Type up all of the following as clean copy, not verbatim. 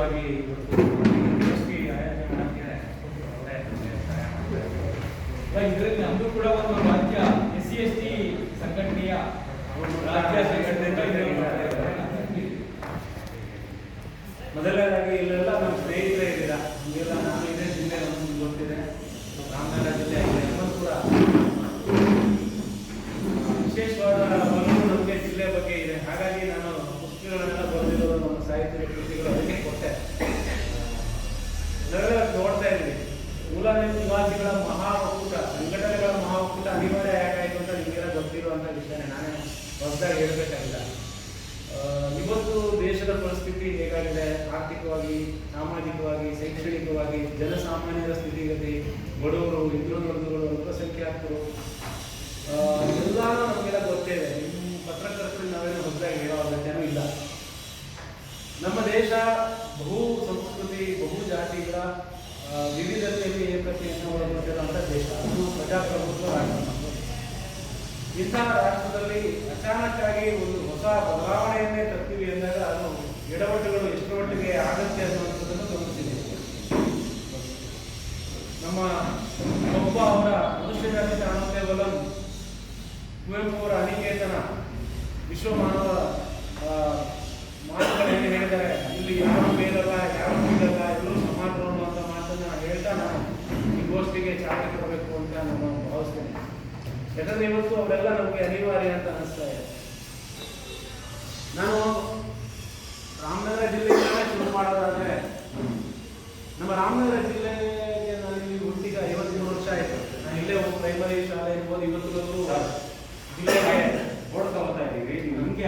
ವಿಶೇಷವಾಗಿ ಇದರಲ್ಲಿ ನಮಗೂ ಕೂಡ ಒಂದು ರಾಜ್ಯ SC/ST ಸಂಘಟನೆಯ ರಾಜ್ಯ ಸಂಘಟನೆ ಮೊದಲನೇದಾಗಿ ಇಲ್ಲೆಲ್ಲ ನಮ್ಮ ಸ್ನೇಹಿತರೇ ಇದ್ದೀರಾ. ನಿಮಗೆಲ್ಲ ನಾನು ಇದೇ ಜಿಲ್ಲೆ ನಮ್ಗೆ ಗೊತ್ತಿದೆ, ರಾಮನಗರ ಜಿಲ್ಲೆ ಆಗಿದೆ. ಎಲ್ಲರೂ ಕೂಡ ವಿಶೇಷವಾದ ಒಲವು ನಮಗೆ ಜಿಲ್ಲೆ ಬಗ್ಗೆ ಇದೆ. ಹಾಗಾಗಿ ನಾನು ಪುಸ್ತಕಗಳನ್ನೆಲ್ಲ ಬರೆದಿರೋದು ನಮ್ಮ ಸಾಹಿತ್ಯ ಕೃತಿಗಳು ಅದಕ್ಕೆ ಕೊಟ್ಟೆ. ನಾವೆಲ್ಲ ನೋಡ್ತಾ ಇದ್ದೀವಿ, ಮೂಲ ನಿವಾಸಿಗಳ ಮಹಾ ಒಕ್ಕೂಟ, ಸಂಘಟನೆಗಳ ಮಹಾ ಒಕ್ಕೂಟ ಅನಿವಾರ್ಯ ಯಾಕಾಯಿತು ಅಂತ ನಿಮಗೆಲ್ಲ ಗೊತ್ತಿರುವಂಥ ವಿಷಯನೇ, ನಾನೇ ಹೊಸದಾಗಿ ಹೇಳಬೇಕಾಗಿಲ್ಲ. ಇವತ್ತು ದೇಶದ ಪರಿಸ್ಥಿತಿ ಹೇಗಾಗಿದೆ, ಆರ್ಥಿಕವಾಗಿ, ಸಾಮಾಜಿಕವಾಗಿ, ಶೈಕ್ಷಣಿಕವಾಗಿ, ಜನಸಾಮಾನ್ಯರ ಸ್ಥಿತಿಗತಿ, ಬಡವರು, ಹಿಂದುಳಿದವರು, ಅಲ್ಪಸಂಖ್ಯಾತರು ಎಲ್ಲ ನಮಗೆಲ್ಲ ಗೊತ್ತಿದೆ. ನಿಮ್ಮ ಪತ್ರಕರ್ತರು ನಾವೇನು ಹೊಸದಾಗಿ ಹೇಳೋ ಅಗತ್ಯನೂ ಇಲ್ಲ. ನಮ್ಮ ದೇಶ ಬಹು ಸಂಸ್ಕೃತಿ, ಬಹು ಜಾತಿಗಳ ವಿವಿಧತೆಯಲ್ಲಿ ಏಕತೆಯನ್ನು ಒಳಗೊಂಡಿರುವಂಥ ದೇಶ. ಅದು ಪ್ರಜಾಪ್ರಭುತ್ವ ರಾಷ್ಟ್ರ. ಇಂತಹ ರಾಷ್ಟ್ರದಲ್ಲಿ ಅಚಾನಕ್ಕಾಗಿ ಒಂದು ಹೊಸ ಬದಲಾವಣೆಯನ್ನೇ ತರ್ತೀವಿ ಎಂದಾಗ ಅದು ಎಡವಟ್ಟುಗಳು ಎಷ್ಟು ಮಟ್ಟಿಗೆ ಆಗತ್ತೆ ಅನ್ನುವಂಥದ್ದನ್ನು ಗಮನಿಸಿದೆ. ನಮ್ಮ ಒಬ್ಬ ಅವರ ಮನುಷ್ಯಜಾತಿ ಕಾಣುತ್ತೇವಲಂ ಕುವೆಂಪು ಅವರ ಅನಿಕೇತನ ವಿಶ್ವ ಮಾನವ ಮಾತುಗಳೇನು ಹೇಳಿದ್ದಾರೆ, ಇಲ್ಲಿ ಯಾರು ಮೇಲಲ್ಲ, ಯಾರು ಕೀಳಲ್ಲ, ಎಲ್ಲರೂ ಸಮಾನರು ಅನ್ನುವಂಥ ಮಾತನ್ನು ಹೇಳ್ತಾ ನಾನು ಈ ಗೋಷ್ಠಿಗೆ ಚಾಲನೆ ಕೊಡಬೇಕು ಅಂತ ನಾನು ಭಾವಿಸ್ತೇನೆ. ಯಾಕಂದ್ರೆ ಇವತ್ತು ಅವರೆಲ್ಲ ನಮಗೆ ಅನಿವಾರ್ಯ ಅಂತ ಅನಿಸ್ತಾ ಇದೆ. ನಾನು ರಾಮನಗರ ಜಿಲ್ಲೆಯಿಂದ ಶುರು ಮಾಡೋದಾದ್ರೆ, ನಮ್ಮ ರಾಮನಗರ ಜಿಲ್ಲೆಗೆ ನಾನು ಇಲ್ಲಿ ಹುಟ್ಟಿಗ 53 ವರ್ಷ ಆಯಿತು. ನಾನು ಇಲ್ಲೇ ಪ್ರೈಮರಿ ಶಾಲೆ ಇರ್ಬೋದು, ಇವತ್ತಿಗೂ ಜಿಲ್ಲೆಗೆ ಓಡ್ತಾ ಇದ್ದೀವಿ. ನಮಗೆ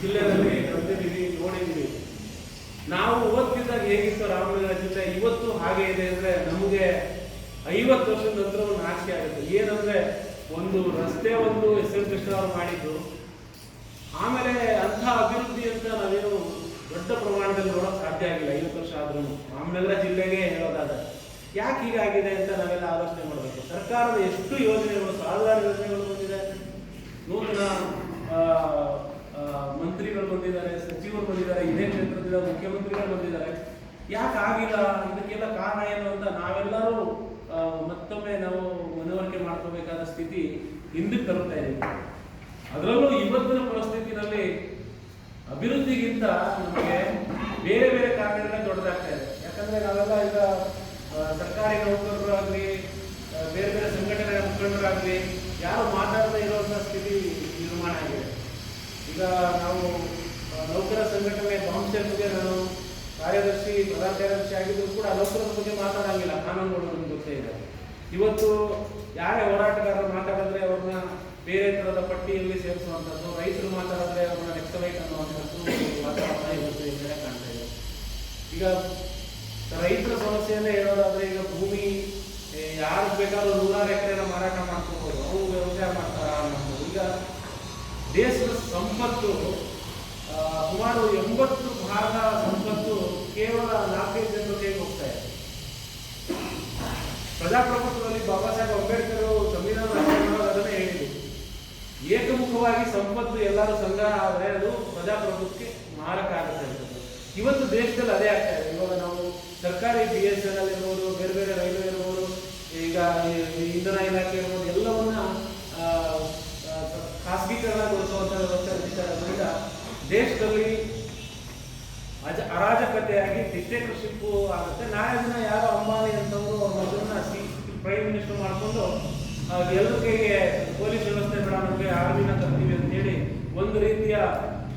ಜಿಲ್ಲೆಯಲ್ಲಿ ಕಲ್ತಿದ್ದೀವಿ, ನೋಡಿದ್ದೀವಿ. ನಾವು ಓದ್ತಿದ್ದಾಗ ಹೇಗಿತ್ತು ರಾಮನಗರ ಜಿಲ್ಲೆ, ಇವತ್ತು ಹಾಗೆ ಇದೆ ಅಂದ್ರೆ ನಮಗೆ 50 ವರ್ಷದ ನಂತರ ಒಂದು ನಾಚಿಕೆ ಆಗುತ್ತೆ. ಏನಂದ್ರೆ ಒಂದು ರಸ್ತೆ ಒಂದು SL ಕೃಷ್ಣ ಅವರು ಮಾಡಿದ್ದು, ಆಮೇಲೆ ಅಂಥ ಅಭಿವೃದ್ಧಿ ಅಂತ ನಾವೇನು ದೊಡ್ಡ ಪ್ರಮಾಣದಲ್ಲಿ ನೋಡೋಕೆ ಸಾಧ್ಯ ಆಗಿಲ್ಲ 50 ವರ್ಷ ಆದ್ರೂ. ರಾಮನಗರ ಜಿಲ್ಲೆಗೆ ಹೇಳೋದಾದ್ರೆ ಯಾಕೆ ಹೀಗಾಗಿದೆ ಅಂತ ನಾವೆಲ್ಲ ಆಲೋಚನೆ ಮಾಡಬೇಕು. ಸರ್ಕಾರದ ಎಷ್ಟು ಯೋಜನೆಗಳು, ಸಾವಿರಾರು ಯೋಜನೆಗಳು ಬಂದಿದೆ, ನೂತನ ಮಂತ್ರಿಗಳು ಬಂದಿದ್ದಾರೆ, ಸಚಿವರು ಬಂದಿದ್ದಾರೆ, ಇದೇ ಕ್ಷೇತ್ರದಿಂದ ಮುಖ್ಯಮಂತ್ರಿಗಳು ಬಂದಿದ್ದಾರೆ. ಯಾಕೆ ಆಗಿಲ್ಲ, ಇದಕ್ಕೆಲ್ಲ ಕಾರಣ ಏನು ಅಂತ ನಾವೆಲ್ಲರೂ ಮತ್ತೊಮ್ಮೆ ನಾವು ಮನವರಿಕೆ ಮಾಡ್ಕೋಬೇಕಾದ ಸ್ಥಿತಿ ಹಿಂದಕ್ಕೆ ತರುತ್ತಾ ಇದ್ದೀವಿ. ಅದರಲ್ಲೂ ಇವತ್ತಿನ ಪರಿಸ್ಥಿತಿನಲ್ಲಿ ಅಭಿವೃದ್ಧಿಗಿಂತ ನಮಗೆ ಬೇರೆ ಬೇರೆ ಕಾರಣಗಳೇ ದೊಡ್ಡದಾಗ್ತಾ ಇದೆ. ಯಾಕಂದ್ರೆ ನಾವೆಲ್ಲ ಈಗ ಸರ್ಕಾರಿ ನೌಕರರಾಗಲಿ, ಬೇರೆ ಬೇರೆ ಸಂಘಟನೆಗಳ ಮುಖಂಡರಾಗಲಿ ಯಾರು ಮಾತಾಡದೇ ಇರುವಂಥ ಸ್ಥಿತಿ ನಿರ್ಮಾಣ ಆಗಿದೆ. ಈಗ ನಾವು ನೌಕರ ಸಂಘಟನೆ ಬಾಂಬ್ಸೆಲ್ಗೆ ನಾನು ಕಾರ್ಯದರ್ಶಿ, ಪ್ರಧಾನ ಕಾರ್ಯದರ್ಶಿ ಆಗಿದ್ರು ಕೂಡ ನೌಕರರ ಬಗ್ಗೆ ಮಾತಾಡಂಗಿಲ್ಲ, ಕಾನೂನುಗಳು ನಮ್ಗೆ ಗೊತ್ತೇ ಇದೆ. ಇವತ್ತು ಯಾರೇ ಹೋರಾಟಗಾರರು ಮಾತಾಡಿದ್ರೆ ಅವ್ರನ್ನ ಬೇರೆ ಥರದ ಪಟ್ಟಿಯಲ್ಲಿ ಸೇರಿಸುವಂಥದ್ದು, ರೈತರು ಮಾತಾಡಿದ್ರೆ ಅವ್ರನ್ನ ನೆಕ್ಸಲೈಟ್ ಅನ್ನುವಂಥದ್ದು ವಾತಾವರಣ ಇವತ್ತು ಎದುರೇ ಕಾಣ್ತಾ ಇದೆ. ಈಗ ರೈತರ ಸಮಸ್ಯೆಯನ್ನೇ ಹೇಳೋದಾದ್ರೆ, ಈಗ ಭೂಮಿ ಯಾರು ಬೇಕಾದ್ರೂ 100 ಎಕರೆನ ಮಾರಾಟ ಮಾಡ್ಕೋಬಹುದು, ಅವರು ವ್ಯವಸಾಯ ಮಾಡ್ತಾರ ಅನ್ನೋದು. ಈಗ ದೇಶದ ಸಂಪತ್ತು ಸುಮಾರು 80% ಸಂಪತ್ತು ಕೇವಲ 4-5 ಜನರ ಕೈಗೆ ಹೋಗ್ತಾ ಇದೆ. ಪ್ರಜಾಪ್ರಭುತ್ವದಲ್ಲಿ ಬಾಬಾ ಸಾಹೇಬ್ ಅಂಬೇಡ್ಕರ್ ಸಂವಿಧಾನ ಅದನ್ನೇ ಹೇಳಿದ್ರು, ಏಕಮುಖವಾಗಿ ಸಂಪತ್ತು ಎಲ್ಲರೂ ಸಂಗ್ರಹ ಆದರೆ ಅದು ಪ್ರಜಾಪ್ರಭುತ್ವಕ್ಕೆ ಮಾರಕ ಆಗುತ್ತೆ ಅಂತ. ಇವತ್ತು ದೇಶದಲ್ಲಿ ಅದೇ ಆಗ್ತಾ ಇದೆ. ಇವಾಗ ನಾವು ಸರ್ಕಾರಿ BSNL ಇರ್ಬೋದು, ಬೇರೆ ಬೇರೆ ರೈಲ್ವೆ ಇರ್ಬೋದು, ಈಗ ಇಂಧನ ಇಲಾಖೆ ಇರ್ಬೋದು, ಎಲ್ಲವನ್ನ ಖಾಸಗೀಕರಣಗೊಳಿಸುವಂಥ ವ್ಯವಸ್ಥೆ ನಡೀತಾ ದೇಶದಲ್ಲಿ ಅರಾಜಕತೆಯಾಗಿ ಡಿಕ್ಟೇಟರ್ಶಿಪ್ ಆಗುತ್ತೆ. ನಾಳೆ ದಿನ ಯಾರೋ ಅಂಬಾನಿ ಅಂತವರು ಅವ್ರ ಮೊದಲನ್ನ ಪ್ರೈಮ್ ಮಿನಿಸ್ಟರ್ ಮಾಡಿಕೊಂಡು ಎಲ್ಲರ ಕೈಗೆ ಪೊಲೀಸ್ ವ್ಯವಸ್ಥೆ ಬೇಡ, ನಮಗೆ ಆರ್ಮಿನ ತರ್ತೀವಿ ಅಂತೇಳಿ ಒಂದು ರೀತಿಯ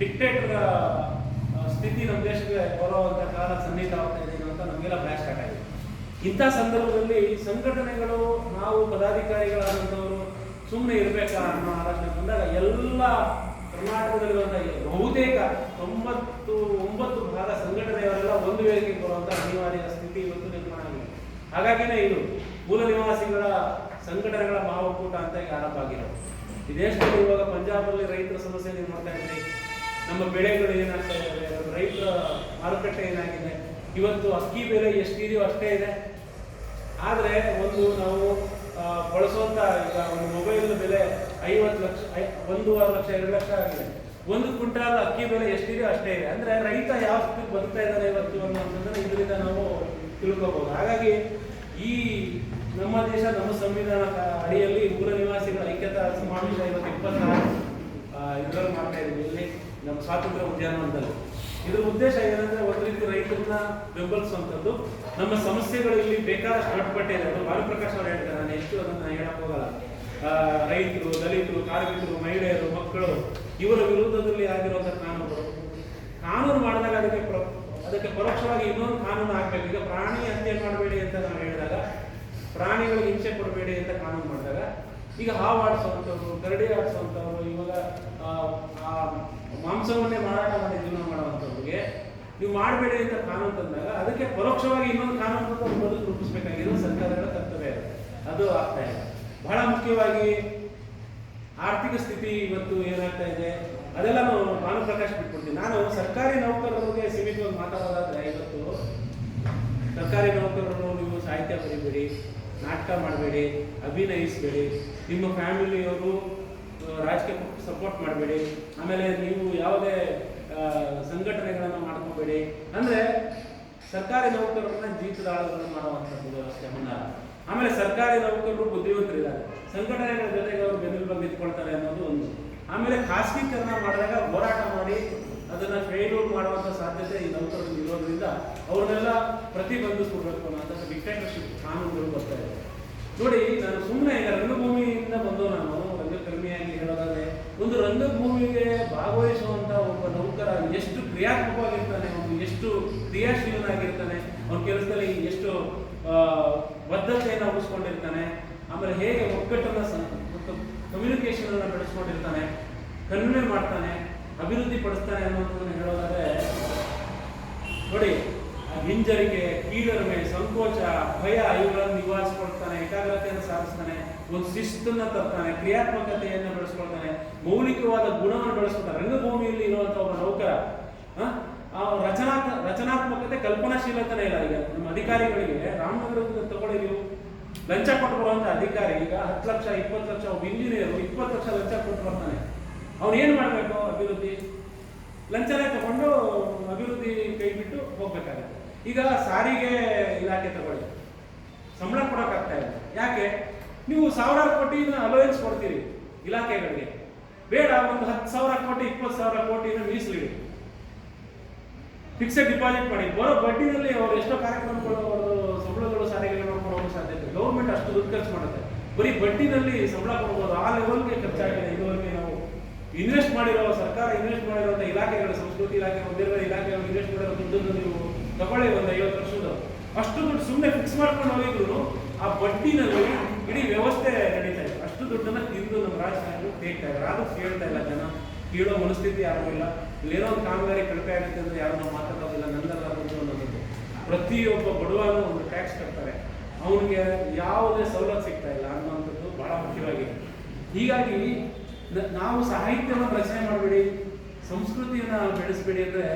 ಡಿಕ್ಟೇಟರ್ ಸ್ಥಿತಿ ನಮ್ಮ ದೇಶಕ್ಕೆ ಬರುವಂಥ ಕಾಲ ಸನ್ನಿಹಿತ ಆಗ್ತಾ ಇದೆ ಅಂತ ನಮಗೆಲ್ಲ ಬ್ಲಾಸ್ಟ್ ಸ್ಟಾರ್ಟ್ ಆಗಿದೆ. ಇಂಥ ಸಂದರ್ಭದಲ್ಲಿ ಸಂಘಟನೆಗಳು, ನಾವು ಪದಾಧಿಕಾರಿಗಳಾದಂಥವರು ಸುಮ್ಮನೆ ಇರಬೇಕಾ ಅನ್ನೋ ಆಲೋಚನೆ ಬಂದಾಗ ಎಲ್ಲ ಕರ್ನಾಟಕದಲ್ಲಿರುವಂಥ ಬಹುತೇಕ 99% ಸಂಘಟನೆಯವರೆಲ್ಲ ಒಂದು ವೇದಿಕೆಗೆ ಬರುವಂಥ ಅನಿವಾರ್ಯ ಸ್ಥಿತಿ ಇವತ್ತು ನಿರ್ಮಾಣ ಆಗಿದೆ. ಹಾಗಾಗಿನೇ ಇದು ಮೂಲ ನಿವಾಸಿಗಳ ಸಂಘಟನೆಗಳ ಮಹಾ ಒಕ್ಕೂಟ ಅಂತ ಈಗ ಆರಂಭ ಆಗಿರೋದು. ಈ ದೇಶದಲ್ಲಿ ಇವಾಗ ಪಂಜಾಬಲ್ಲಿ ರೈತರ ಸಮಸ್ಯೆ ನೀವು ನೋಡ್ತಾ ಇದ್ದೀವಿ. ನಮ್ಮ ಬೆಳೆಗಳು ಏನಾಗ್ತಾ ಇದ್ದಾವೆ, ರೈತರ ಮಾರುಕಟ್ಟೆ ಏನಾಗಿದೆ, ಇವತ್ತು ಅಕ್ಕಿ ಬೆಲೆ ಎಷ್ಟಿದೆಯೋ ಅಷ್ಟೇ ಇದೆ. ಆದರೆ ಒಂದು ನಾವು ಬಳಸುವಂಥ ಈಗ ಒಂದು ಮೊಬೈಲ್ ಬೆಲೆ 50 ಲಕ್ಷ, 1.5 ಲಕ್ಷ 2 ಲಕ್ಷ ಆಗಿದೆ. ಒಂದು ಕ್ವಿಂಟಾಲ್ ಅಕ್ಕಿ ಬೆಲೆ ಎಷ್ಟಿದೆ ಅಷ್ಟೇ ಇದೆ. ಅಂದ್ರೆ ರೈತ ಯಾವ ಸ್ಥಿತಿಗೆ ಬದುಕ್ತಾ ಇದ್ದಾನೆ ಇವತ್ತು ಅನ್ನೋದನ್ನ ಇದರಿಂದ ನಾವು ತಿಳ್ಕೋಬಹುದು. ಹಾಗಾಗಿ ಈ ನಮ್ಮ ದೇಶ, ನಮ್ಮ ಸಂವಿಧಾನ ಅಡಿಯಲ್ಲಿ ಮೂಲ ನಿವಾಸಿಗಳ ಐಕ್ಯತಾ ಸಮಾವೇಶ ಇವತ್ತು 26 ಇದರಲ್ಲಿ ಮಾಡ್ತಾ ಇದ್ದೀವಿ ಇಲ್ಲಿ ನಮ್ಮ ಸ್ವಾತಂತ್ರ್ಯ ಉದ್ಯಾನವನದಲ್ಲಿ. ಇದ್ರ ಉದ್ದೇಶ ಏನಂದ್ರೆ ಒಂದು ರೀತಿ ರೈತರನ್ನ ಬೆಂಬಲಿಸುವಂಥದ್ದು. ನಮ್ಮ ಸಮಸ್ಯೆಗಳು ಇಲ್ಲಿ ಬೇಕಾದಷ್ಟು ಅಡ್ಪಟ್ಟೆ ಇದೆ. ಅದು ಭಾನುಪ್ರಕಾಶ್ ಅವರು ಹೇಳ್ತಾರೆ, ನಾನು ಎಷ್ಟು ಅದನ್ನ ಹೇಳಕ್ ಹೋಗಲ್ಲ. ರೈತರು, ದಲಿತರು, ಕಾರ್ಮಿಕರು, ಮಹಿಳೆಯರು, ಮಕ್ಕಳು ಇವರ ವಿರುದ್ಧದಲ್ಲಿ ಆಗಿರುವಂತಹ ಕಾನೂನು ಮಾಡಿದಾಗ ಅದಕ್ಕೆ ಪರೋಕ್ಷವಾಗಿ ಇನ್ನೊಂದು ಕಾನೂನು ಆಗ್ಬೇಕು. ಈಗ ಪ್ರಾಣಿ ಹತ್ಯೆ ಮಾಡಬೇಡಿ ಅಂತ ನಾವು ಹೇಳಿದಾಗ, ಪ್ರಾಣಿಗಳಿಗೆ ಹಿಂಸೆ ಕೊಡಬೇಡಿ ಅಂತ ಕಾನೂನು ಮಾಡಿದಾಗ, ಈಗ ಹಾವು ಆಡಿಸುವಂಥವ್ರು, ಕರಡಿ ಆಡಿಸುವಂಥವ್ರು, ಇವಾಗ ಮಾಂಸವನ್ನೇ ಮಾರಾಟ ಮಾಡಿ ಜೀವನ ಮಾಡುವಂಥವ್ರಿಗೆ ನೀವು ಮಾಡಬೇಡಿ ಅಂತ ಕಾನೂನು ತಂದಾಗ ಅದಕ್ಕೆ ಪರೋಕ್ಷವಾಗಿ ಇನ್ನೊಂದು ಕಾನೂನು ಬದುಕು ರೂಪಿಸಬೇಕಾಗಿರೋ ಸರ್ಕಾರಗಳ ಕರ್ತವ್ಯ ಇದೆ. ಅದು ಆಗ್ತಾ ಇದೆ. ಬಹಳ ಮುಖ್ಯವಾಗಿ ಆರ್ಥಿಕ ಸ್ಥಿತಿ ಇವತ್ತು ಏನಾಗ್ತಾ ಇದೆ ಅದೆಲ್ಲ ನಾವು ಭಾನುಪ್ರಕಾಶ್ ಬಿಟ್ಕೊಡ್ತೀನಿ. ನಾನು ಸರ್ಕಾರಿ ನೌಕರರಿಗೆ ಸೀಮಿತವಾಗಿ ಮಾತಾಡೋದಾದ್ರೆ, ಇವತ್ತು ಸರ್ಕಾರಿ ನೌಕರರು ನೀವು ಸಾಹಿತ್ಯ ಬರೀಬೇಡಿ, ನಾಟಕ ಮಾಡಬೇಡಿ, ಅಭಿನಯಿಸಬೇಡಿ, ನಿಮ್ಮ ಫ್ಯಾಮಿಲಿಯವರು ರಾಜಕೀಯ ಸಪೋರ್ಟ್ ಮಾಡಬೇಡಿ, ಆಮೇಲೆ ನೀವು ಯಾವುದೇ ಸಂಘಟನೆಗಳನ್ನು ಮಾಡ್ಕೋಬೇಡಿ. ಅಂದರೆ ಸರ್ಕಾರಿ ನೌಕರರನ್ನ ಜೀತದ ಆಳುಗಳನ್ನು ಮಾಡುವಂಥದ್ದು ವ್ಯವಸ್ಥೆ ಮುನ್ನಾರ. ಆಮೇಲೆ ಸರ್ಕಾರಿ ನೌಕರರು ಬುದ್ಧಿವಂತರಿದ್ದಾರೆ, ಸಂಘಟನೆಗಳ ಜೊತೆಗೆ ಅವರು ಬೆನ್ನೆಲುಬಾಗಿ ನಿಂತ್ಕೊಳ್ತಾರೆ ಅನ್ನೋದು ಒಂದು. ಆಮೇಲೆ ಖಾಸಗೀಕರಣ ಮಾಡಿದಾಗ ಹೋರಾಟ ಮಾಡಿ ಅದನ್ನ ಫೇಲ್ಯೂರ್ ಮಾಡುವಂಥ ಸಾಧ್ಯತೆ ಈ ನೌಕರರು ಇರೋದ್ರಿಂದ ಅವ್ರನ್ನೆಲ್ಲ ಪ್ರತಿಬಂಧಿಸ್ಕೊಡ್ಬೇಕು ಅನ್ನೋಂಥ ಡಿಕ್ಟೇಟರ್ಶಿಪ್ ಕಾನೂನುಗಳು ಬರ್ತಾ ಇದೆ. ನೋಡಿ, ನಾನು ಸುಮ್ಮನೆ ಈಗ ರಂಗಭೂಮಿಯಿಂದ ಬಂದು ನಾನು ರಂಗಕರ್ಮಿಯಾಗಿ ಹೇಳೋದಾದ್ರೆ, ಒಂದು ರಂಗಭೂಮಿಗೆ ಭಾಗವಹಿಸುವಂತ ಒಬ್ಬ ನೌಕರ ಎಷ್ಟು ಕ್ರಿಯಾತ್ಮಕವಾಗಿರ್ತಾನೆ, ಅವನು ಎಷ್ಟು ಕ್ರಿಯಾಶೀಲನಾಗಿರ್ತಾನೆ, ಅವನ ಕೆಲಸದಲ್ಲಿ ಎಷ್ಟು ಬದ್ಧತೆಯನ್ನು ಉಳಿಸ್ಕೊಂಡಿರ್ತಾನೆ, ಆಮೇಲೆ ಹೇಗೆ ಒಗ್ಗಟ್ಟನ್ನ ಕಮ್ಯುನಿಕೇಶನ್ ಅನ್ನು ಬೆಳೆಸ್ಕೊಂಡಿರ್ತಾನೆ, ಕನ್ವೆ ಮಾಡ್ತಾನೆ, ಅಭಿವೃದ್ಧಿ ಪಡಿಸ್ತಾನೆ ಅನ್ನೋದನ್ನು ಹೇಳೋದಾದ್ರೆ, ನೋಡಿ, ಹಿಂಜರಿಕೆ, ಕೀಳರಿಮೆ, ಸಂಕೋಚ, ಭಯ ಇವುಗಳನ್ನು ನಿವಾರಿಸ್ಕೊಳ್ತಾನೆ, ಏಕಾಗ್ರತೆಯನ್ನು ಸಾಧಿಸ್ತಾನೆ, ಒಂದು ಶಿಸ್ತನ್ನ ತರ್ತಾನೆ, ಕ್ರಿಯಾತ್ಮಕತೆಯನ್ನು ಬೆಳೆಸ್ಕೊಳ್ತಾನೆ, ಮೌಲಿಕವಾದ ಗುಣವನ್ನು ಬೆಳೆಸ್ಕೊಳ್ತಾನೆ. ರಂಗಭೂಮಿಯಲ್ಲಿ ಇರುವಂತ ಒಬ್ಬ ನೌಕರ ರಚನಾತ್ಮಕತೆ, ಕಲ್ಪನಾಶೀಲತೆನೇ ಇಲ್ಲ. ಈಗ ನಮ್ಮ ಅಧಿಕಾರಿಗಳಿಗೆ ರಾಮನಗರದಿಂದ ತಗೊಳ್ಳಿ, ನೀವು ಲಂಚ ಕೊಟ್ಟು ಬರುವಂತ ಅಧಿಕಾರಿ ಈಗ 10 ಲಕ್ಷ 20 ಲಕ್ಷ, ಒಬ್ಬ ಇಂಜಿನಿಯರ್ 20 ಲಕ್ಷ ಲಂಚ ಕೊಟ್ಟು ಬರ್ತಾನೆ. ಅವ್ನು ಏನ್ ಮಾಡ್ಬೇಕು? ಅಭಿವೃದ್ಧಿ ಲಂಚನೇ ತಗೊಂಡು ಅಭಿವೃದ್ಧಿ ಕೈ ಬಿಟ್ಟು ಹೋಗ್ಬೇಕಾಗುತ್ತೆ. ಈಗ ಸಾರಿಗೆ ಇಲಾಖೆ ತಗೊಳ್ಳಿ, ಸಂಬಳ ಕೊಡೋಕ್ಕಾಗ್ತಾ ಇಲ್ಲ. ಯಾಕೆ? ನೀವು 1000 ಕೋಟಿನ ಅಲೋಯನ್ಸ್ ಕೊಡ್ತೀರಿ ಇಲಾಖೆಗಳಿಗೆ, ಬೇಡ ಒಂದು 10,000 ಕೋಟಿ 20,000 ಕೋಟಿನ ಮೀಸಲಿಡಿ, ಫಿಕ್ಸೆಡ್ ಡಿಪಾಸಿಟ್ ಮಾಡಿ, ಬರೋ ಬಡ್ಡಿನಲ್ಲಿ ಅವರು ಎಷ್ಟೋ ಕಾರ್ಯಕ್ರಮಗಳು, ಅವರು ಸಂಬಳಗಳು ಸಾರಿಗೆ ಮಾಡ್ಕೊಳ್ಳೋ ಸಾಧ್ಯತೆ. ಗೌರ್ಮೆಂಟ್ ಅಷ್ಟು ದುಡ್ಡು ಖರ್ಚು ಮಾಡುತ್ತೆ, ಬರೀ ಬಡ್ಡಿನಲ್ಲಿ ಸಂಬಳ ಕೊಡ್ಬೋದು. ಆ ಲೆವೆಲ್ಗೆ ಖರ್ಚಾಗಿದೆ. ಇದುವರೆಗೆ ನಾವು ಇನ್ವೆಸ್ಟ್ ಮಾಡಿರೋ, ಸರ್ಕಾರ ಇನ್ವೆಸ್ಟ್ ಮಾಡಿರುವಂಥ ಇಲಾಖೆಗಳು, ಸಂಸ್ಕೃತಿ ಇಲಾಖೆ, ಬೇರೆ ಬೇರೆ ಇಲಾಖೆಗಳು ಇನ್ವೆಸ್ಟ್ ಮಾಡಿರೋ ದುಡ್ಡನ್ನು ನೀವು ತಗೊಳ್ಳಿ, ಒಂದು 50 ವರ್ಷದ ಅಷ್ಟು ದುಡ್ಡು ಸುಮ್ಮನೆ ಫಿಕ್ಸ್ ಮಾಡ್ಕೊಂಡು ಹೋಗಿದ್ರು ಆ ಬಡ್ಡಿನಲ್ಲಿ ಇಡೀ ವ್ಯವಸ್ಥೆ ನಡೀತಾ ಇದೆ. ಅಷ್ಟು ದುಡ್ಡನ್ನು ತಿಂದು ನಮ್ಮ ರಾಜಕಾರಣಿಗಳು ತೆಗ್ತಾ ಇದ್ದಾರೆ. ಅದು ಕೇಳ್ತಾ ಇಲ್ಲ ಜನ, ಕೇಳೋ ಮನಸ್ಥಿತಿ ಯಾರಿಗೂ ಇಲ್ಲ. ಇಲ್ಲೇನೋ ಒಂದು ಕಾಮಗಾರಿ ಕಡಿಮೆ ಆಗುತ್ತೆ ಅಂದರೆ ಯಾರು ನಾವು ಮಾತಾಡೋದಿಲ್ಲ, ನಂದಲ್ಲ ಅನ್ನೋದು. ಪ್ರತಿಯೊಬ್ಬ ಬಡವನು ಒಂದು ಟ್ಯಾಕ್ಸ್ ಕಟ್ತಾರೆ, ಅವನಿಗೆ ಯಾವುದೇ ಸವಲತ್ತು ಸಿಗ್ತಾ ಇಲ್ಲ ಅನ್ನುವಂಥದ್ದು ಬಹಳ ಮುಖ್ಯವಾಗಿದೆ. ಹೀಗಾಗಿ ನಾವು ಸಾಹಿತ್ಯವನ್ನು ರಚನೆ ಮಾಡಬೇಡಿ, ಸಂಸ್ಕೃತಿಯನ್ನು ಬೆಳೆಸಬೇಡಿ ಅಂದರೆ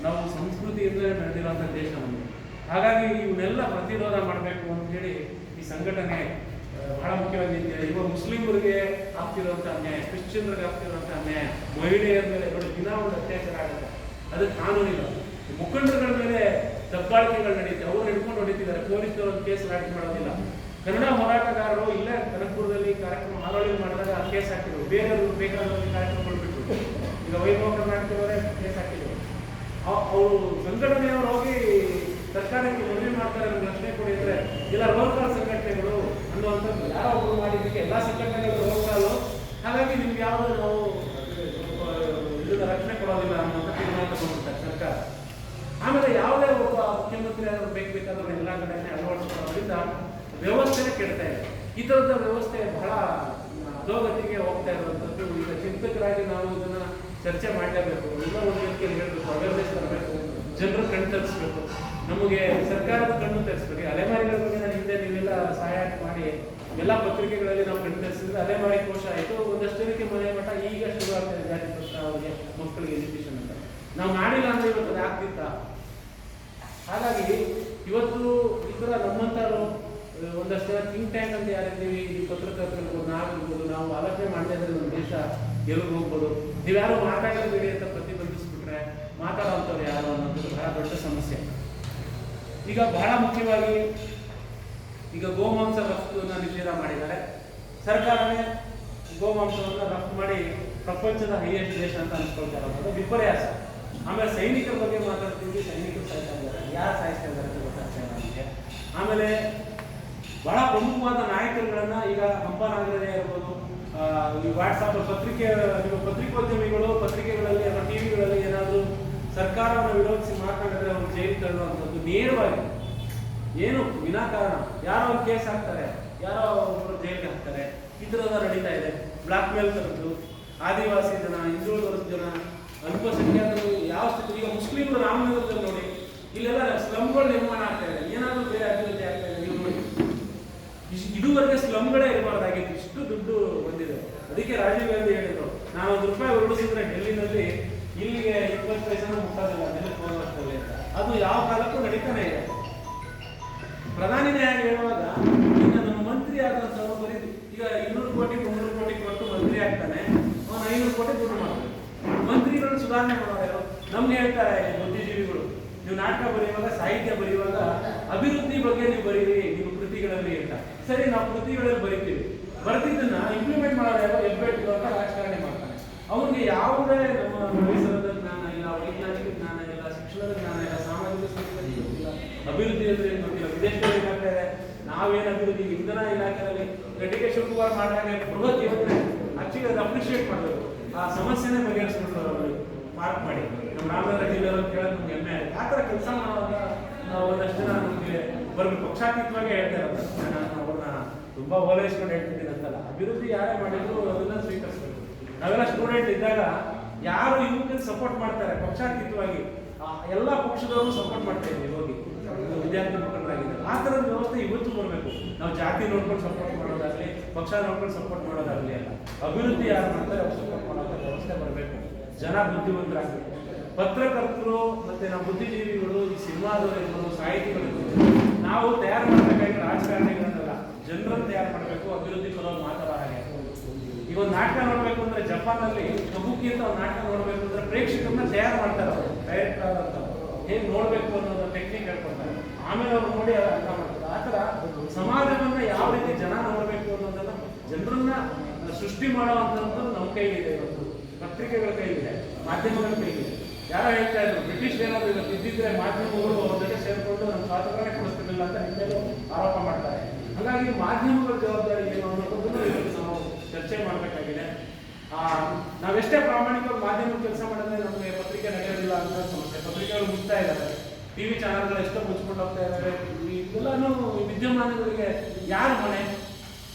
ನಾವು ಸಂಸ್ಕೃತಿಯಿಂದಲೇ ಬೆಳೆದಿರುವಂಥ ದೇಶ ನಮಗೆ. ಹಾಗಾಗಿ ಇವನ್ನೆಲ್ಲ ಪ್ರತಿರೋಧ ಮಾಡಬೇಕು ಅಂತ ಹೇಳಿ ಈ ಸಂಘಟನೆ ಬಹಳ ಮುಖ್ಯವಾಗಿ ಇದೆ. ಇವಾಗ ಮುಸ್ಲಿಮರಿಗೆ ಆಗ್ತಿರುವಂಥ ಅನ್ಯಾಯ, ಕ್ರಿಶ್ಚಿಯನ್ರಿಗೆ ಆಗ್ತಿರುವಂಥ ಅನ್ಯಾಯ, ಮಹಿಳೆಯರ ಮೇಲೆ ದಿನ ಒಂದು ಅತ್ಯಾಚಾರ ಆಗುತ್ತೆ, ಅದಕ್ಕೆ ಕಾನೂನಿಲ್ಲ. ಮುಖಂಡರುಗಳ ಮೇಲೆ ದಬ್ಬಾಳಿಕೆಗಳು ನಡೀತೆ, ಅವರು ಹಿಡ್ಕೊಂಡು ಹೊಡಿತಿದ್ದಾರೆ, ಪೊಲೀಸರು ಒಂದು ಕೇಸ್ ದಾಖಲೆ ಮಾಡೋದಿಲ್ಲ. ಕನ್ನಡ ಹೋರಾಟಗಾರರು ಇಲ್ಲೇ ಕನಕಪುರದಲ್ಲಿ ಕಾರ್ಯಕ್ರಮ ಹಾರೋಳಿ ಮಾಡಿದಾಗ ಕೇಸ್ ಹಾಕಿದ್ರು, ಬೇರೆಯವರು ಬೇಕಾದಲ್ಲಿ ಕಾರ್ಯಕ್ರಮಗಳು ಬಿಟ್ಟರು. ಈಗ ವೈಭವ ಕರ್ನಾಟಕದವರೇ ಕೇಸ್ ಹಾಕಿದ್ರು. ಅವರು ಸಂಘಟನೆಯವರು ಹೋಗಿ ಸರ್ಕಾರಕ್ಕೆ ಮನವಿ ಮಾಡ್ತಾರೆ, ನಮ್ಗೆ ರಕ್ಷಣೆ ಕೊಡಿ ಅಂದರೆ, ಇಲ್ಲ ರೋಲ್ ಕಾಲ್ ಸಂಘಟನೆಗಳು ಅನ್ನುವಂಥದ್ದು ಯಾರೋ ಒಬ್ಬರು ಮಾಡಿದ್ದಕ್ಕೆ ಎಲ್ಲ ಸಂಘಟನೆಗಳು ರೋಲ್ ಕಾಲು, ಹಾಗಾಗಿ ನಿಮ್ಗೆ ಯಾವುದು ನಾವು ಇದನ್ನ ರಕ್ಷಣೆ ಕೊಡೋದಿಲ್ಲ ಅನ್ನುವಂಥ ತೀರ್ಮಾನ ತಗೊಂಡಿರ್ತಾರೆ ಸರ್ಕಾರ. ಆಮೇಲೆ ಯಾವುದೇ ಒಬ್ಬ ಮುಖ್ಯಮಂತ್ರಿ ಆದರೂ ಬೇಕಾದ್ರೆ ಎಲ್ಲ ಕಡೆನೇ ಅಳವಡಿಸ್ಕೊಳ್ಳೋದ್ರಿಂದ ವ್ಯವಸ್ಥೆನೇ ಕೆಡ್ತಾ ಇದೆ. ಈ ಥರದ ವ್ಯವಸ್ಥೆ ಬಹಳ ಅಧೋಗತಿಗೆ ಹೋಗ್ತಾ ಇರುವಂಥದ್ದು. ಈಗ ಚಿಂತಕರಾಗಿ ನಾವು ಇದನ್ನ ಚರ್ಚೆ ಮಾಡಲೇಬೇಕು, ಎಲ್ಲ ಒಂದು ರೀತಿಯಲ್ಲಿ ಹೇಳಬೇಕು, ಅವೇರ್ನೆಸ್ ತರಬೇಕು, ಜನರು ಕಣ್ಣು ತರಿಸ್ಬೇಕು, ನಮಗೆ ಸರ್ಕಾರದ ಕಣ್ಣು ತರಿಸ್ಬೇಕು. ಅಲೆಮಾರಿಗಳ ಬಗ್ಗೆ ನಾನು ಹಿಂದೆ ನೀವೆಲ್ಲ ಸಹಾಯ ಮಾಡಿ ಎಲ್ಲ ಪತ್ರಿಕೆಗಳಲ್ಲಿ ನಾವು ಕಣ್ಣು ತರಿಸಿದ್ರೆ ಅಲೆಮಾರಿ ಕೋಶ ಆಯಿತು, ಒಂದಷ್ಟು ಜನಕ್ಕೆ ಮನೆ ಮಠ ಈಗ ಶುರು ಆಗ್ತದೆ ಜಾತಿ ಪ್ರಶ್ನೆ, ಅವರಿಗೆ ಮಕ್ಕಳಿಗೆ ಎಜುಕೇಶನ್ ಅಂತ. ನಾವು ಮಾಡಿಲ್ಲ ಅಂದ್ರೆ ಇವತ್ತು ಅದು ಆಗ್ತಿತ್ತ? ಹಾಗಾಗಿ ಇವತ್ತು ಈ ಥರ ನಮ್ಮಂಥವ್ರು ಒಂದಷ್ಟು ಜನ ಥಿಂಕ್ ಟ್ಯಾಂಕ್ ಅಂತ ಯಾರಿದ್ದೀವಿ, ಈ ಪತ್ರಕರ್ತರಿರ್ಬೋದು, ನಾವಿರ್ಬೋದು, ನಾವು ಆಲೋಚನೆ ಮಾಡದೇ ಇದ್ರೆ ನಮ್ಮ ದೇಶ ಎಲ್ಲಿಗೆ ಹೋಗ್ಬೋದು. ನೀವ್ಯಾರು ಮಾತಾಡಬೇಡಿ ಅಂತ ಪ್ರತಿಬಂಧಿಸ್ಬಿಟ್ರೆ ಮಾತಾಡೋವಂಥವ್ರು ಯಾರು ಅನ್ನೋದು ಬಹಳ ದೊಡ್ಡ ಸಮಸ್ಯೆ. ಈಗ ಬಹಳ ಮುಖ್ಯವಾಗಿ ಈಗ ಗೋಮಾಂಸ ರಫ್ತುನ ನಿಷೇಧ ಮಾಡಿದ್ದಾರೆ. ಸರ್ಕಾರವೇ ಗೋಮಾಂಸವನ್ನು ರಫ್ತು ಮಾಡಿ ಪ್ರಪಂಚದ ಹೈಯೆಸ್ಟ್ ದೇಶ ಅಂತ ಅನ್ಸ್ಕೊಳ್ತಾ ಇರೋದು ವಿಪರ್ಯಾಸ. ಆಮೇಲೆ ಸೈನಿಕರ ಬಗ್ಗೆ ಮಾತಾಡ್ತೀವಿ, ಸೈನಿಕರು ಸಾಯ್ತಾ ಇದ್ದಾರೆ, ಯಾರು ಸಾಯಿಸ್ತಾ ಇದ್ದಾರೆ ಅಂತ ಗೊತ್ತಾಗ್ತಾ ಇಲ್ಲ ನಮಗೆ. ಆಮೇಲೆ ಬಹಳ ಪ್ರಮುಖವಾದ ನಾಯಕರುಗಳನ್ನ ಈಗ ಹಂಪನಾಗರೇ ಇರ್ಬೋದು, ಈ ವಾಟ್ಸಾಪ್ ಪತ್ರಿಕೋದ್ಯಮಿಗಳು ಪತ್ರಿಕೆಗಳಲ್ಲಿ ಅಥವಾ ಟಿವಿಗಳಲ್ಲಿ ಏನಾದರೂ ಸರ್ಕಾರವನ್ನು ವಿರೋಧಿಸಿ ಮಾತನಾಡಿದ್ರೆ ಅವರು ಜೈಲು ತಳ್ಳುವಂಥದ್ದು ನೇರವಾಗಿ ಏನು ವಿನಾಕಾರಣ ಯಾರೋ ಒಂದು ಕೇಸ್ ಹಾಕ್ತಾರೆ, ಯಾರೋ ಒಬ್ಬರು ಜೈಲಿಗೆ ಹಾಕ್ತಾರೆ, ಈ ಥರದ ನಡೀತಾ ಇದೆ. ಬ್ಲಾಕ್ ಮೇಲ್ ತರದ್ದು, ಆದಿವಾಸಿ ಜನ, ಹಿಂದುಳಿದ ಜನ, ಅಲ್ಪಸಂಖ್ಯಾತರು ಯಾವ ಸ್ಥಿತಿ. ಈಗ ಮುಸ್ಲಿಮರು ರಾಮನಗರದಲ್ಲಿ ನೋಡಿ, ಇಲ್ಲೆಲ್ಲ ಸ್ಲಮ್ಗಳು ನಿರ್ಮಾಣ ಆಗ್ತಾ ಇದೆ, ಏನಾದರೂ ಬೇರೆ ಅಭಿವೃದ್ಧಿ ಆಗ್ತಾ ಇದೆ. ನೀವು ನೋಡಿ, ಇದುವರೆಗೆ ಸ್ಲಮ್ಗಳೇ ಇರಬಾರ್ದಾಗಿತ್ತು, ಇಷ್ಟು ದುಡ್ಡು ಬಂದಿದೆ. ಅದಕ್ಕೆ ರಾಜೀವ್ ಗಾಂಧಿ ಹೇಳಿದ್ರು, ನಾನು ₹1 ಉರುಳಿಸಿದ್ರೆ ಡೆಲ್ಲಿನಲ್ಲಿ ಇಲ್ಲಿಗೆ 20 ಪೈಸೆನೂ ಮುಟ್ಟೋದಿಲ್ಲ, ನೆಲಕ್ಕೆ ಹೋಗೋಷ್ಟರಲ್ಲಿ ಅಂತ. ಅದು ಯಾವ ಕಾಲಕ್ಕೂ ನಡೀತಾನೆ ಇದೆ. ಪ್ರಧಾನಿ ನ್ಯಾಯ ಹೇಳುವಾಗ ಈಗ ನಮ್ಮ ಮಂತ್ರಿ ಆದಂಥವ್ರು ಬರೀ ಈಗ 200 ಕೋಟಿ 300 ಕೋಟಿ ಕೊಟ್ಟು ಮಂತ್ರಿ ಆಗ್ತಾನೆ, ಅವನು 500 ಕೋಟಿ ದುಡ್ಡು ಮಾಡ್ತಾರೆ. ಮಂತ್ರಿಗಳನ್ನು ಸುಧಾರಣೆ ಮಾಡೋರು ನಮ್ಗೆ ಹೇಳ್ತಾರೆ ಬುದ್ಧಿಜೀವಿಗಳು, ನೀವು ನಾಟಕ ಬರೆಯುವಾಗ ಸಾಹಿತ್ಯ ಬರೆಯುವಾಗ ಅಭಿವೃದ್ಧಿ ಬಗ್ಗೆ ನೀವು ಬರೀರಿ ನಿಮ್ಮ ಕೃತಿಗಳಲ್ಲಿ ಅಂತ. ಸರಿ, ನಾವು ಕೃತಿಗಳಲ್ಲಿ ಬರೀತೀವಿ, ಬರ್ತಿದ್ದನ್ನ ಇಂಪ್ಲಿಮೆಂಟ್ ಮಾಡೋರು ಯಾರೋ ಹೆಬ್ಬೆಟ್ಟು ಅಂತ ರಾಜಕಾರಣಿ ಮಾಡ್ತಾನೆ. ಅವನಿಗೆ ಯಾವುದೇ ನಮ್ಮ ಪರಿಸರದ ಜ್ಞಾನ ಇಲ್ಲ, ವೈಜ್ಞಾನಿಕ ಜ್ಞಾನ ಇಲ್ಲ, ಶಿಕ್ಷಣದ ಜ್ಞಾನ ಇಲ್ಲ, ಸಾಮಾಜಿಕ ಸಂಸ್ಕೃತಿ ಗೊತ್ತಿಲ್ಲ, ಅಭಿವೃದ್ಧಿ ಅಂದ್ರೆ ಏನು ಗೊತ್ತಿಲ್ಲ. ವಿದೇಶದಲ್ಲಿ ಏನಾಗ್ತಾ ಇದೆ, ನಾವೇನು ಅಭಿವೃದ್ಧಿ ಇಂಧನ ಇಲಾಖೆಯಲ್ಲಿ ಡಿ.ಕೆ. ಶಿವಕುಮಾರ್ ಮಾಡಿದಾಗ ಬೃಹತ್ ಯೋಜನೆ ಆಕ್ಚುಲಿ ಅದು ಅಪ್ರಿಷಿಯೇಟ್ ಮಾಡಬೇಕು. ಆ ಸಮಸ್ಯೆನೇ ಬಗೆಹರಿಸ್ಬಿಟ್ಟು ಅವರಿಗೆ ಮಾರ್ಕ್ ಮಾಡಿ ನಮ್ಮ ರಾಮನಗರ ಜಿಲ್ಲೆಯವರು ಕೇಳೋದು ನಮ್ಗೆ ಹೆಮ್ಮೆ ಆಗಿದೆ. ಆ ಥರ ಕೆಲಸ ಮಾಡುವಾಗ ನಾವು ಒಂದಷ್ಟು ಜನ ನಮಗೆ ಬರಬೇಕು. ಪಕ್ಷಾತೀತವಾಗಿ ಹೇಳ್ತಾ ಇರೋದು, ನಾನು ಅವ್ರನ್ನ ತುಂಬ ಓಲೈಸ್ಕೊಂಡು ಹೇಳ್ತಿದ್ದೀನಿ ಅಂತಲ್ಲ. ಅಭಿವೃದ್ಧಿ ಯಾರೇ ಮಾಡಿದ್ರು ಅದನ್ನ ಸ್ವೀಕರಿಸಬೇಕು. ನಾವೆಲ್ಲ ಸ್ಟೂಡೆಂಟ್ ಇದ್ದಾಗ ಯಾರು ಯುವಕರಿಗೆ ಸಪೋರ್ಟ್ ಮಾಡ್ತಾರೆ ಪಕ್ಷಾತೀತವಾಗಿ, ಎಲ್ಲ ಪಕ್ಷದವರು ಸಪೋರ್ಟ್ ಮಾಡ್ತಾ ಇದ್ದೀವಿ ಹೋಗಿ ವಿದ್ಯಾರ್ಥಿ ಮುಖಂಡರಾಗಿದ್ದಾರೆ. ಆ ಥರದ ವ್ಯವಸ್ಥೆ ಇವತ್ತು ಬರಬೇಕು. ನಾವು ಜಾತಿ ನೋಡ್ಕೊಂಡು ಸಪೋರ್ಟ್ ಮಾಡೋದಾಗಲಿ, ಪಕ್ಷ ನೋಡ್ಕೊಂಡು ಸಪೋರ್ಟ್ ಮಾಡೋದಾಗಲಿ ಅಲ್ಲ. ಅಭಿವೃದ್ಧಿ ಯಾರು ಮಾಡ್ತಾರೆ ಅವ್ರು ಸಪೋರ್ಟ್ ಮಾಡೋ ವ್ಯವಸ್ಥೆ ಬರಬೇಕು. ಜನ ಬುದ್ಧಿವಂತರಾಗಬೇಕು. ಪತ್ರಕರ್ತರು ಮತ್ತೆ ನಮ್ಮ ಬುದ್ಧಿಜೀವಿಗಳು, ಈ ಸಿನಿಮಾದವರಿರ್ಬೋದು, ಸಾಹಿತಿಗಳಿರ್ಬೋದು, ನಾವು ತಯಾರು ಮಾಡಬೇಕಾಗಿ ರಾಜಕಾರಣಿಗಳನ್ನಲ್ಲ, ಜನರನ್ನು ತಯಾರು ಮಾಡಬೇಕು. ಅಭಿವೃದ್ಧಿ ಪರವಾಗಿ ಮಾತಾಡೋ ಹಾಗೆ. ಈಗ ಒಂದು ನಾಟಕ ನೋಡ್ಬೇಕು ಅಂದ್ರೆ ಜಪಾನಲ್ಲಿ ಕಬುಕಿ ಅಂತ ಒಂದು ನಾಟಕ ನೋಡ್ಬೇಕು ಅಂದ್ರೆ ಪ್ರೇಕ್ಷಕರನ್ನ ತಯಾರು ಮಾಡ್ತಾರೆ ಅವರು, ಡೈರೆಕ್ಟರ್ ಅಂತ ಹೇಗೆ ನೋಡ್ಬೇಕು ಅನ್ನೋದು ಟೆಕ್ನಿಕ್ ಹೇಳ್ಕೊಡ್ತಾರೆ. ಆಮೇಲೆ ಅವ್ರು ನೋಡಿ ಅದು ಅರ್ಥ ಮಾಡ್ತಾರೆ. ಆ ಥರ ಸಮಾಜವನ್ನ ಯಾವ ರೀತಿ ಜನ ನೋಡಬೇಕು ಅನ್ನೋದನ್ನ ಜನರನ್ನ ಸೃಷ್ಟಿ ಮಾಡುವಂಥದ್ದು ನಮ್ಮ ಕೈಲಿದೆ. ಇವತ್ತು ಪತ್ರಿಕೆಗಳ ಕೈಲಿದೆ, ಮಾಧ್ಯಮಗಳ ಕೈಲಿದೆ. ಯಾರೋ ಹೇಳ್ತಾ ಇದ್ರು ಬ್ರಿಟಿಷ್ ಏನಾದ್ರು ಇವತ್ತು ಇದ್ದಿದ್ರೆ ಮಾಧ್ಯಮಗಳು ಅವ್ರ ಜೊತೆ ಸೇರ್ಕೊಂಡು ನಮ್ಮ ಸ್ವಾತಂತ್ರ್ಯ ಕೊಡಿಸ್ತಿರ್ಲಿಲ್ಲ ಅಂತ ಹಿಂದೆಲ್ಲೂ ಆರೋಪ ಮಾಡ್ತಾರೆ. ಹಾಗಾಗಿ ಮಾಧ್ಯಮಗಳ ಜವಾಬ್ದಾರಿ ಏನು ಅನ್ನೋದನ್ನು ಇವತ್ತು ನಾವು ಚರ್ಚೆ ಮಾಡಬೇಕಾಗಿದೆ. ನಾವೆಷ್ಟೇ ಪ್ರಾಮಾಣಿಕವಾಗಿ ಮಾಧ್ಯಮ ಕೆಲಸ ಮಾಡಿದ್ರೆ ನಮಗೆ ಪತ್ರಿಕೆ ನಡೆಯೋದಿಲ್ಲ ಅಂತ ಸಮಸ್ಯೆ. ಪತ್ರಿಕೆಗಳು ಮುಚ್ತಾ ಇದ್ದಾರೆ, ಟಿವಿ ಚಾನಲ್ಗಳು ಎಷ್ಟೋ ಮುಚ್ಕೊಂಡು ಹೋಗ್ತಾ ಇದ್ದಾರೆ. ಇದೆಲ್ಲನೂ ವಿದ್ಯಮಾನಗಳಿಗೆ ಯಾರು ಮನೆ?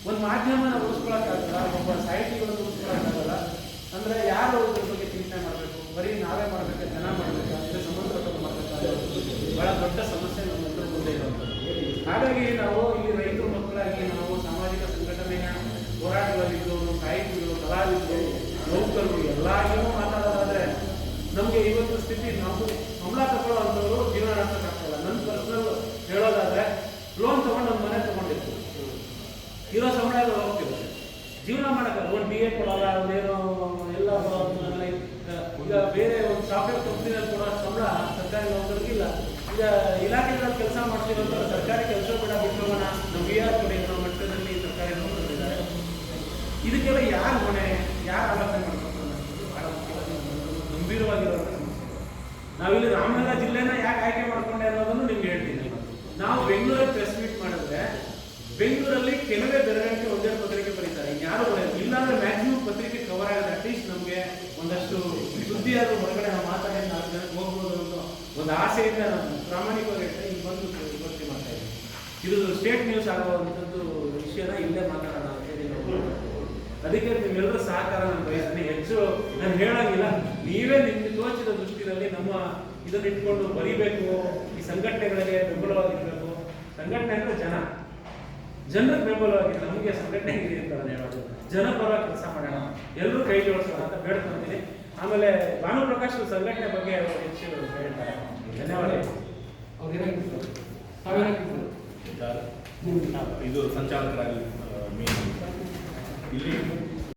ಒಂದು ಮಾಧ್ಯಮನ ಉಳಿಸ್ಕೊಳಕ್ಕಾಗಲ್ಲ, ಒಬ್ಬ ಸಾಹಿತಿಗಳನ್ನು ಉಳಿಸ್ಕೊಳಕ್ಕಾಗಲ್ಲ ಅಂದ್ರೆ ಯಾರು ಇದ್ರ ಬಗ್ಗೆ ಚಿಂತನೆ ಮಾಡಬೇಕು? ಬರೀ ನಾವೇ ಮಾಡಬೇಕು, ಜನ ಮಾಡಬೇಕು, ಅಂದರೆ ಸಮಂತ್ರಗಳು ಮಾಡಬೇಕಾಗುತ್ತೆ. ಬಹಳ ದೊಡ್ಡ ಸಮಸ್ಯೆ ನಮ್ಮ ಮುಂದೆ ಇರುವಂಥದ್ದು. ಹಾಗಾಗಿ ನಾವು ಈ ರೈತರ ಮಕ್ಕಳಾಗಿ ನಾವು ಸಾಮಾಜಿಕ ಸಂಘಟನೆಯ ಹೋರಾಟಗಳಲ್ಲಿದ್ದವರು, ಸಾಹಿತಿಗಳು, ಕಲಾವಿದರು, ನೌಕರರು ಎಲ್ಲರಿಗೂ ಮಾತಾಡೋದಾದ್ರೆ ನಮಗೆ ಇವತ್ತು ಸ್ಥಿತಿ, ನಾವು ಸಂಬಳ ತಗೊಳ್ಳೋವಂಥವ್ರು ಜೀವನ ನಡೆಸೋಕ್ಕಾಗಲ್ಲ. ನನ್ನ ಪರ್ಸನಲ್ ಹೇಳೋದಾದ್ರೆ ಲೋನ್ ತಗೊಂಡು ಒಂದು ಮನೆ ತಗೊಂಡಿತ್ತು, ಇರೋ ಸಂಬಳ ಎಲ್ಲ ಹೋಗ್ತಿರುತ್ತೆ, ಜೀವನ ಮಾಡೋಕ್ಕಾಗ. ಒಂದು DA ಕೊಡೋಲ್ಲ, ಒಂದೇನೋ ಎಲ್ಲ ಈಗ ಬೇರೆ ಒಂದು ಸಾಫ್ಟ್ವೇರ್ ಕಂಪ್ನಿನಲ್ಲಿ ಕೊಡೋ ಸಂಬಳ ಸರ್ಕಾರಿ ನೌಕರಿಗಿಲ್ಲ. ಈಗ ಇಲಾಖೆಗಳಲ್ಲಿ ಕೆಲಸ ಮಾಡ್ತಿರೋದು ಸರ್ಕಾರಿ ಕೆಲಸ ಕೂಡ ಬಿಟ್ಟೋಗೋಣ, ನಾವು VR ಕೊಡಿ ಅನ್ನೋ ಮಟ್ಟದಲ್ಲಿ ಸರ್ಕಾರಿ ನೌಕರರಿದ್ದಾರೆ. ಇದಕ್ಕೆಲ್ಲ ಯಾರು ಹೊಣೆ, ಯಾರು ಆಲೋಚನೆ ಮಾಡ್ಕೊಂಡು ಬಹಳ ಮುಖ್ಯವಾಗಿ ಗಂಭೀರವಾಗಿರುವಂಥ ಸಮಸ್ಯೆ. ನಾವಿಲ್ಲಿ ರಾಮನಗರ ಜಿಲ್ಲೆನ ಯಾಕೆ ಆಯ್ಕೆ ಮಾಡ್ಕೊಂಡೆ ಅನ್ನೋದನ್ನು ನಿಮ್ಗೆ ಹೇಳ್ತೀನಿ. ನಾವು ಬೆಂಗಳೂರಲ್ಲಿ ಪ್ರೆಸ್ ಮೀಟ್ ಮಾಡಿದ್ರೆ ಬೆಂಗಳೂರಲ್ಲಿ ಕೆಲವೇ ಬೆರಗಣಿಕೆ ಒಂದೆರಡು ಪತ್ರಿಕೆ ಬರೀತಾರೆ, ಯಾರು ಬರೆಯೋದು. ಇಲ್ಲಾಂದ್ರೆ ಮ್ಯಾಕ್ಸಿಮಮ್ ಪತ್ರಿಕೆ ಕವರ್ ಆಗಿದೆ. ಅಟ್ಲೀಸ್ಟ್ ನಮಗೆ ಒಂದಷ್ಟು ಸುದ್ದಿ ಆದರೂ ಹೊರಗಡೆ ನಾವು ಮಾತಾಡಿ 4 ಜನಕ್ಕೆ ಹೋಗ್ಬೋದು ಅನ್ನೋ ಒಂದು ಆಸೆಯಿಂದ ನಾನು ಪ್ರಾಮಾಣಿಕವಾಗಿ ಹೇಳ್ತಾ ಇಲ್ಲಿ ಬಂದು ಭರ್ತಿ ಮಾಡ್ತಾ ಇದ್ದೀನಿ. ಇದು ಸ್ಟೇಟ್ ನ್ಯೂಸ್ ಆಗುವಂಥದ್ದು ವಿಷಯನ ಇಲ್ಲೇ ಮಾತಾಡೋಣ ಅಂತ ಹೇಳಿ ನಾವು. ಅದಕ್ಕೆ ನಿಮ್ಮೆಲ್ಲರ ಸಹಕಾರ ನಾನು ಬಯಸ್ತೀನಿ. ಹೆಚ್ಚು ನಾನು ಹೇಳೋಂಗಿಲ್ಲ, ನೀವೇ ನಿಮ್ಗೆ ತೋಚಿದ ದೃಷ್ಟಿಯಲ್ಲಿ ನಮ್ಮ ಇದನ್ನ ಇಟ್ಕೊಂಡು ಬರೀಬೇಕು. ಈ ಸಂಘಟನೆಗಳಿಗೆ ಬೆಂಬಲವಾಗಿರಬೇಕು. ಸಂಘಟನೆ ಅಂದರೆ ಜನರಿಗೆ ಬೆಂಬಲವಾಗಿದೆ. ನಮಗೆ ಸಂಘಟನೆ ಇದೆ ಅಂತ ನಾನು ಹೇಳೋದು. ಜನಪರವಾಗಿ ಕೆಲಸ ಮಾಡೋಣ, ಎಲ್ಲರೂ ಕೈ ಜೋಡಿಸೋಣ ಅಂತ ಬೇಡ್ಕೊಂತೀನಿ. ಆಮೇಲೆ ಭಾನುಪ್ರಕಾಶ್ ಸಂಘಟನೆ ಬಗ್ಗೆ ಅವರು ಹೆಚ್ಚು ಹೇಳ್ತಾರೆ. ಧನ್ಯವಾದಗಳು. ಇದು ಸಂಚಾಲಕರಾಗಿ ಇಲ್ಲಿ